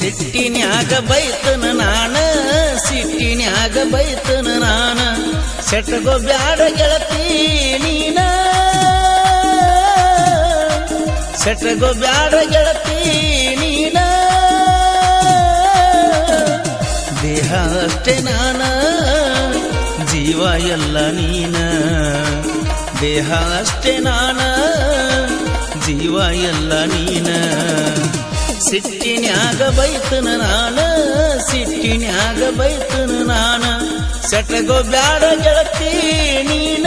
ಸಿಟ್ಟಿನ್ಯಾಗ ಬೈತನ ನಾನ ಸಿಟ್ಟಿನ್ಯಾಗ ಬೈತನ ನಾನ ಸೆಟಗೋ ಬ್ಯಾಡ ಗೆಳತಿ ನೀನ ಸೆಟಗೋ ಬ್ಯಾಡ ಗೆಳತಿ ನೀನ ದೇಹ ಅಷ್ಟೇ ನಾನ ಜೀವ ಎಲ್ಲ ನೀನ ದೇಹ ಅಷ್ಟೇ ನಾನ ಜೀವ ಎಲ್ಲ ನೀನ ಸಿಟ್ಟಿನ್ಯಾಗ ಬೈತನ ನಾನ ಸಿಟ್ಟಿನ್ಯಾಗ ಬೈತನ ನಾನ ಸೆಟಗೋ ಬ್ಯಾಡ ಗೆಳತಿ ನೀನ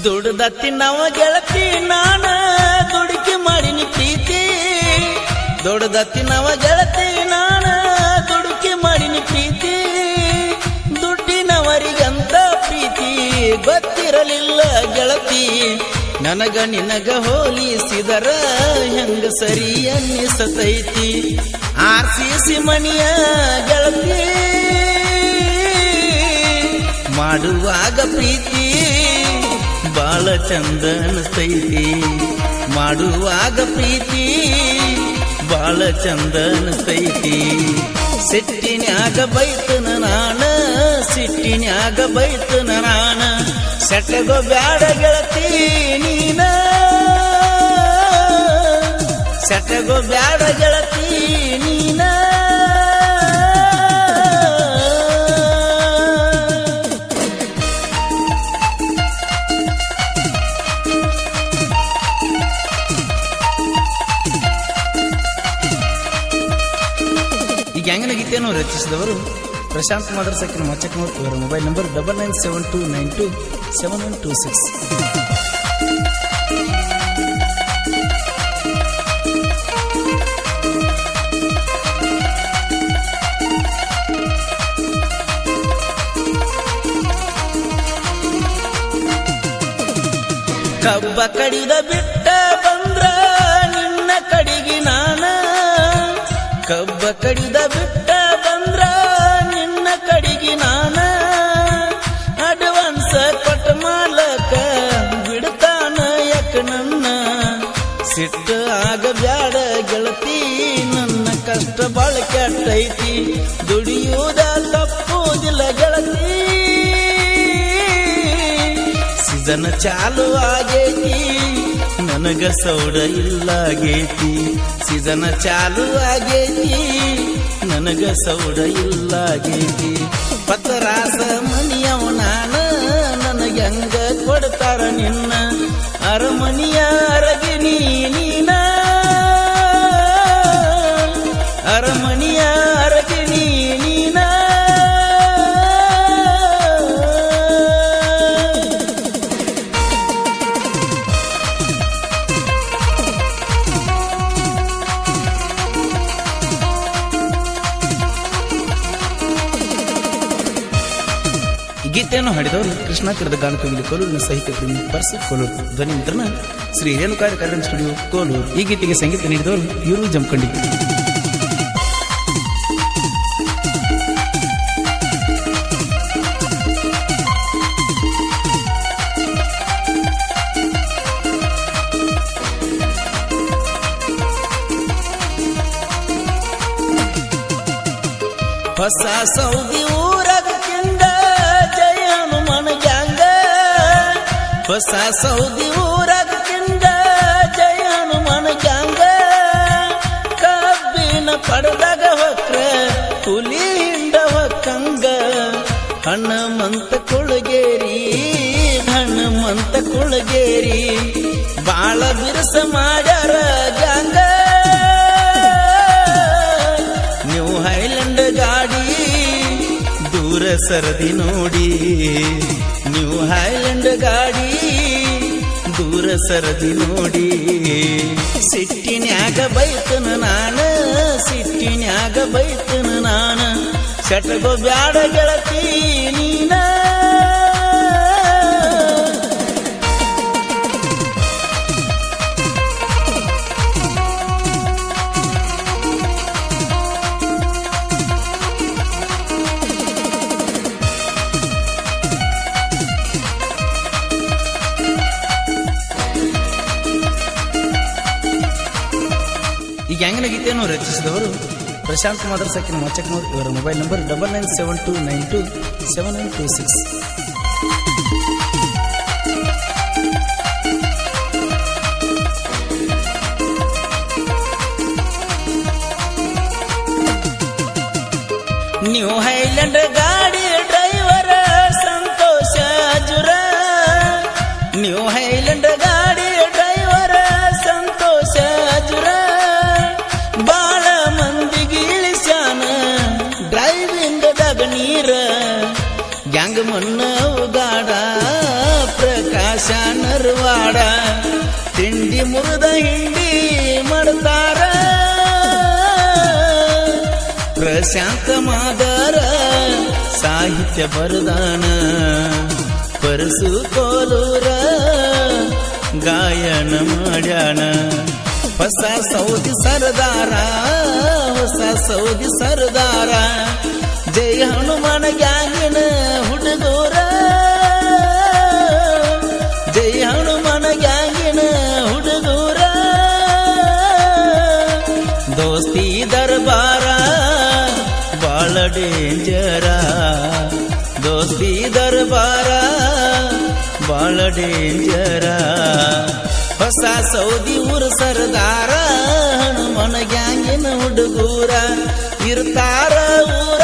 ದುಡ್ದ ತಿನ್ನವ ಗೆಳತಿ ನಾನ ದುಡುಕಿ ಮಾಡಿನಿ ಪ್ರೀತಿ ದುಡ್ದ ತಿನ್ನವ ಗೆಳತಿ ನಾನ ದುಡುಕಿ ಮಾಡಿನಿ ಪ್ರೀತಿ ದುಡ್ಡಿನವರಿಗಂತ ಪ್ರೀತಿ ಗೊತ್ತಿರಲಿಲ್ಲ ಗೆಳತಿ ನನಗ ನಿನಗ ಹೋಲಿಸಿದರ ಹೆಂಗ ಸರಿ ಅನ್ನಿಸತೈತಿ ಆರ್ಸಿಸಿ ಮನಿಯ ಗೆಳತಿ ಮಾಡುವಾಗ ಪ್ರೀತಿ ಬಾಳ ಚಂದ ಅನಿಸ್ತೈತಿ ಮಾಡುವಾಗ ಪ್ರೀತಿ ಬಾಳ ಚಂದ ಅನಿಸ್ತೈತಿ ಸಿಟ್ಟಿನ್ಯಾಗ ಬೈತನ ನಾನ ಸಿಟ್ಟಿನ್ಯಾಗ ಬೈತನ ನಾನ ಸೆಟಗೋ ಬ್ಯಾಡ ಗೆಳತಿ ನೀನ ಸೆಟಗೋ ಬ್ಯಾಡ ಗೆಳತಿ ನೀನ ಈ ಗ್ಯಾಂಗಿನ ಗೀತೆಯನ್ನು ರಚಿಸಿದವರು ಪ್ರಶಾಂತ್ ಮಾದರ್ ಸಕ್ಕಿನ ಮಚ್ಚಕ್ನೂರ್. ಇವರ ಮೊಬೈಲ್ ನಂಬರ್ 9972927126. ಕಬ್ಬ ಕಡಿದ ಬಿಟ್ಟ ಬಂದ್ರ ನಿನ್ನ ಕಡಿಗಿ ನಾನ ಕಬ್ಬ ಕಡಿದ ಬಿಟ್ಟ ಬಂದ್ರ ನಿನ್ನ ಕಡಿಗಿ ನಾನ ಅಡ್ವಾನ್ಸ್ ಕೊಟ್ಟ ಮಾಲಕ ಬಿಡ್ತಾನ ಯಾಕ ನನ್ನ ಸಿಟ್ಟು ಆಗ ಬ್ಯಾಡ ಗೆಳತಿ ನನ್ನ ಕಷ್ಟ ಬಾಳ ಕೆಟ್ಟೈತಿ ದುಡಿಯುವುದ ತಪ್ಪುವುದಿಲ್ಲ ಗೆಳತಿ ಸೀಸನ್ ಚಾಲು ಆಗೈತಿ ನನಗ ಸೌಡ ಇಲ್ಲಾಗೈತಿ ಸೀಸನ್ ಚಾಲು ಆಗೈತಿ ನನಗ ಸೌಡ ಇಲ್ಲಾಗೈತಿ ಪತರಾಸ ಮನಿಯವ ನಾನ ನನಗೆ ಹಂಗ ಕೊಡ್ತಾರ ನಿನ್ನ ಅರಮನಿಯ ಅರಗಿನಿ ನೀನ ಅರಮನಿಯ ಅರಗಿನಿ ನೀನ ಗೀತೆಯನ್ನು ಹಾಡಿದವರು ಕೃಷ್ಣ ತೀರದ ಗಾನಕವಿಲಿ ಕೋಲೂರಿನ ಸಾಹಿತ್ಯ ಪ್ರೇಮಿ ಪರ್ಸ ಕೋಲೂರು. ಧ್ವನಿ ಮಿತ್ರನ ಶ್ರೀ ರೇಣುಕಾ ರೆಕಾರ್ಡಿಂಗ್ ಸ್ಟುಡಿಯೋ ಕೋಲೂರು. ಈ ಗೀತೆಗೆ ಸಂಗೀತ ನೀಡಿದವರು ಇವರು ಜಮಖಂಡಿ. ಹೊಸ ಸೌದಿ ಊರಾಗ ತಿಂದ ಜಯ ಹನುಮನ ಗ್ಯಾಂಗ ಹೊಸ ಸೌದಿ ಊರಾಗ ತಿಂದ ಜಯ ಹನುಮನ ಗ್ಯಾಂಗ ಕಬ್ಬಿನ ಪಡೆದಾಗ ಹೊಕ್ರ ಹುಲಿ ಹಿಂಡ ಹೊಕ್ಕಂಗ ಹನುಮಂತ ಕುಳಗೇರಿ ಹನುಮಂತ ಕುಳಗೇರಿ ಬಾಳ ಬಿರುಸ ಮಾಡ್ಯಾರ ಗ್ಯಾಂಗ ನ್ಯೂ ಹೈಲ್ಯಾಂಡ್ ಗಾಡಿ ದೂರ ಸರದಿ ನೋಡಿ ನ್ಯೂ ಹೈಲ್ಯಾಂಡ್ ಗಾಡಿ ದೂರ ಸರದಿ ನೋಡಿ ಸಿಟ್ಟಿನ್ಯಾಗ ಬೈತನ ನಾನ ಸಿಟ್ಟಿನ್ಯಾಗ ಬೈತನ ನಾನ ಚಟಗೋ ಬ್ಯಾಡ ಗೆಳತಿ ನೀನ ಈ ಗ್ಯಾಂಗ್ನ ಗೀತೆಯನ್ನು ರಚಿಸಿದವರು ಪ್ರಶಾಂತ್ ಮಾದರ್ಸಕಿನ ಮಚಕ್ನೂರ್. ಇವರ ಮೊಬೈಲ್ ನಂಬರ್ 9972927926. ನ್ಯೂ ಹೈಲ್ಯಾಂಡ್ ಗಾಡಿ ಡ್ರೈವರ್ ಸಂತೋಷ ಅಜುರ ನ್ಯೂ ಹೈಲ್ಯಾಂಡ್ ಗಾಡಿ ಡ್ರೈವರ್ ಸಂತೋಷ ಅಜುರ ಬಾಳ ಮಂದಿಗೆ ಇಳಿಸ್ಯಾನ ಡ್ರೈವಿಂಗ್ ದಾಗ ನೀರ ಗ್ಯಾಂಗ್ ಮನ್ನ ಉಗಾಡ ಪ್ರಕಾಶ ನರ್ವಾಡ ತಿಂಡಿ ಮುರಿದ ಹಿಂಡಿ ಮಾಡ್ತಾರ ಪ್ರಶಾಂತ ಮಾದರ ಸಾಹಿತ್ಯ ಬರದಾನ ಪರಸು ಕೋಲೂರ ಗಾಯನ ಮಾಡ್ಯಾನ ಹೊಸ ಸೌದಿ ಸರ್ದಾರ ಹೊಸ ಸೌದಿ ಸರ್ದಾರ ಜೈ ಹನುಮಾನ ಗ್ಯಾಂಗಿನ ಹುಡುಗೂರ ಜೈ ಹನುಮಾನ ಗ್ಯಾಂಗಿನ ಹುಡುಗೂರ ದೋಸ್ತಿ ದರ್ಬಾರ ಬಾಳ ಡೇಂಜರ ದೋಸ್ತಿ ದರ್ಬಾರ ಬಾಳ ಡೇಂಜರ ಹೊಸ ಸೌದಿ ಊರು ಸರ್ದಾರ ಹನುಮನ ಗ್ಯಾಂಗಿನ ಹುಡುಗೂರ ಇರ್ತಾರ ಊರ